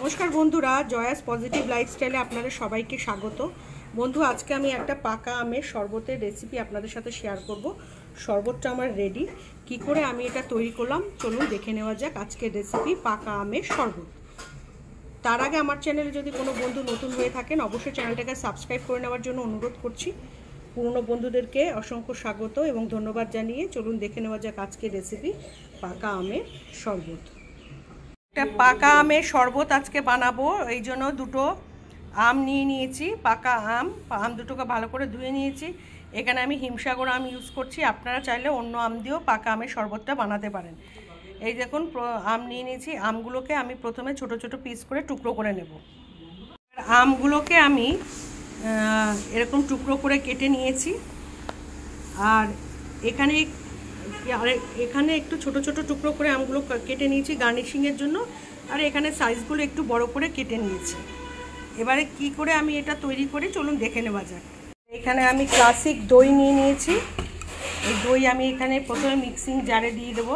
नमस्कार बंधुरा जयास पजिटिव लाइफस्टाइले आपनादेर सबाइके स्वागत। बंधु आज के आमी एकटा पाका आमेर शरबतेर रेसिपि आपनादेर साथे शेयर करब। शरबतटा आमार रेडी, कि करे आमी एटा तैरि करलाम चलुन देखे नेওয়া যাক आजकेर रेसिपि पाका आमेर शरबत। तार आगे आमार चैनेले यदि कोनो बंधु नतुन हये थाकेन अवश्यई चैनेलटाके साबस्क्राइब करे नेওয়ার জন্য अनुरोध करछि। पुरानो बंधुदेरके असंख्य स्वागत एवं धन्यवाद जानिए चलुन देखे नेওয়া যাক आजकेर रेसिपि पाका आमेर शरबत। पाका आमेर शरबत आज के बानाबो এই জন্য দুটো আম নিয়ে নিয়েছি। পাকা আম দুটোকে ভালো করে ধুয়ে নিয়েছি। এখানে আমি হিমসাগর আম ইউজ করছি, আপনারা চাইলে অন্য আম দিয়েও পাকা আমের শরবতটা বানাতে পারেন। এই দেখুন আম নিয়ে নিয়েছি। আমগুলোকে আমি প্রথমে ছোট ছোট পিস করে টুকরো করে নেব। আমগুলোকে আমি এরকম টুকরো করে কেটে নিয়েছি। আর এখানে একটু ছোট ছোট টুকরো করে আমগুলো কেটে নিয়েছি গার্নিশিংয়ের জন্য। আর এখানে সাইজগুলো একটু বড় করে কেটে নিয়েছি। এবারে কি করে আমি এটা তৈরি করি চলুন দেখে নেওয়া যাক। এখানে আমি ক্লাসিক দই নিয়ে নিয়েছি। এই দই আমি এখানে প্রথমে মিক্সিং জারে দিয়ে দেব।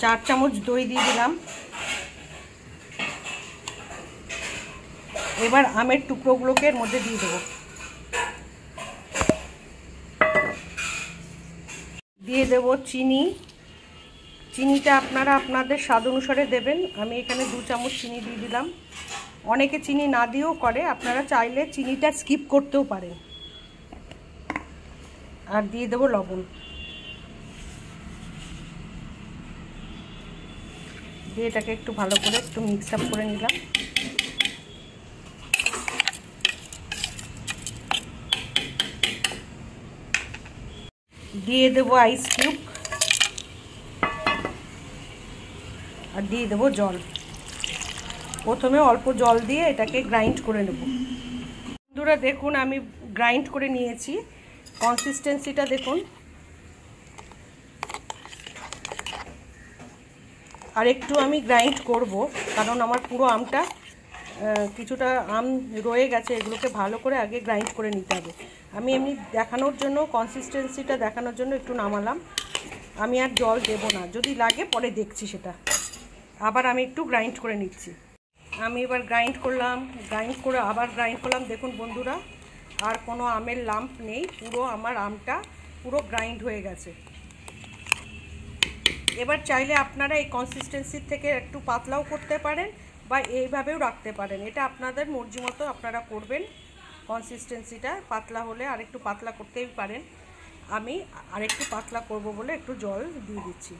चार चामच दई दिए दिलाम। एबार आमेर टुकरोगुलोके एर मध्य दिए देव। दिए देव चीनी। चीनीटा आपनारा आपनादेर स्वाद अनुसारे देবেন। আমি এখানে 2 চামচ চিনি দিয়ে দিলাম। অনেকে চিনি না দিয়েও করে, আপনারা চাইলে চিনিটা স্কিপ করতেও পারেন। আর দিয়ে দেব লবণ। এটাকে একটু ভালো করে একটু মিক্স আপ করে নিলাম। দিয়ে দেব আইস কিউব আর দিয়ে দেব জল। প্রথমে অল্প জল দিয়ে এটাকে গ্রাইন্ড করে নেব। বন্ধুরা দেখুন আমি গ্রাইন্ড করে নিয়েছি। কনসিস্টেন্সিটা দেখুন। আর একটু আমি গ্রাইন্ড করব কারণ আমার পুরো আমটা কিছুটা আম রয়ে গেছে, এগুলোকে ভালো করে আগে গ্রাইন্ড করে নিতে হবে। আমি এমনি দেখানোর জন্য কনসিস্টেন্সিটা দেখানোর জন্য একটু নামালাম। আমি আর জল দেব না, যদি লাগে পরে দেখছি সেটা। আবার আমি একটু গ্রাইন্ড করে নিচ্ছি। আমি এবার গ্রাইন্ড করলাম, গ্রাইন্ড করে আবার গ্রাইন্ড করলাম। দেখুন বন্ধুরা আর কোনো আমের লাম্প নেই, পুরো আমার আমটা পুরো গ্রাইন্ড হয়ে গেছে। এবার চাইলে আপনারা এই কনসিস্টেন্সির থেকে একটু পাতলাও করতে পারেন বা এইভাবেও রাখতে পারেন, এটা আপনাদের মর্জি মতো আপনারা করবেন। কনসিস্টেন্সিটা পাতলা হলে আর একটু পাতলা করতেই পারেন। আমি আর একটু পাতলা করব বলে একটু জল দিয়ে দিচ্ছি।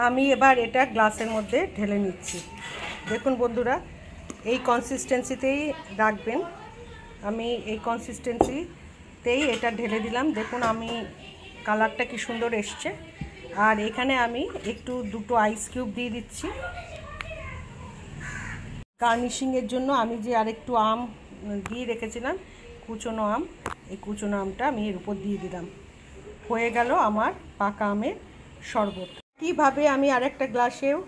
আমি এবার এটা গ্লাসের মধ্যে ঢেলে নিচ্ছি। দেখুন বন্ধুরা এই কনসিস্টেন্সিতেই রাখবেন। আমি এই কনসিস্টেন্সিতেই এটা ঢেলে দিলাম। দেখুন আমি কালারটা কি সুন্দর এসছে। আর এখানে আমি একটু দুটো আইস কিউব দিয়ে দিচ্ছি গার্নিশিংয়ের জন্য। আমি যে আরেকটু আম দিয়ে রেখেছিলাম কুচনো আম, এই কুচনো আমটা আমি এর উপর দিয়ে দিলাম। হয়ে গেল আমার পাকা আমের শরবত। কীভাবে আমি আরেকটা গ্লাসেও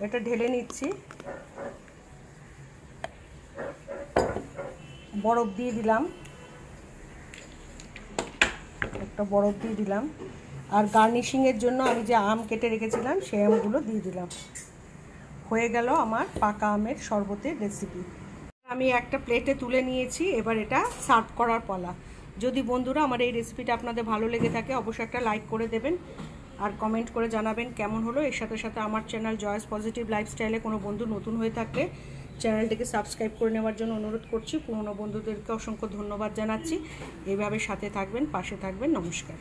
এটা ঢেলে নিচ্ছি। বরফ দিয়ে দিলাম, একটা বরফ দিয়ে দিলাম। আর গার্নিশিংয়ের জন্য আমি যে আম কেটে রেখেছিলাম সেই আমগুলো দিয়ে দিলাম। হয়ে গেল আমার পাকা আমের শরবতের রেসিপি। আমি একটা প্লেটে তুলে নিয়েছি। এবার এটা সার্ভ করার পালা। যদি বন্ধুরা আমার এই রেসিপিটা আপনাদের ভালো লেগে থাকে অবশ্যই একটা লাইক করে দেবেন আর কমেন্ট করে জানাবেন কেমন হলো। এর সাথে সাথে আমার চ্যানেল জয়াস পজিটিভ লাইফস্টাইলে কোনো বন্ধু নতুন হয়ে থাকলে চ্যানেলটিকে সাবস্ক্রাইব করে নেওয়ার জন্য অনুরোধ করছি। পুরনো বন্ধুদেরকে অসংখ্য ধন্যবাদ জানাচ্ছি। এইভাবে সাথে থাকবেন, পাশে থাকবেন। নমস্কার।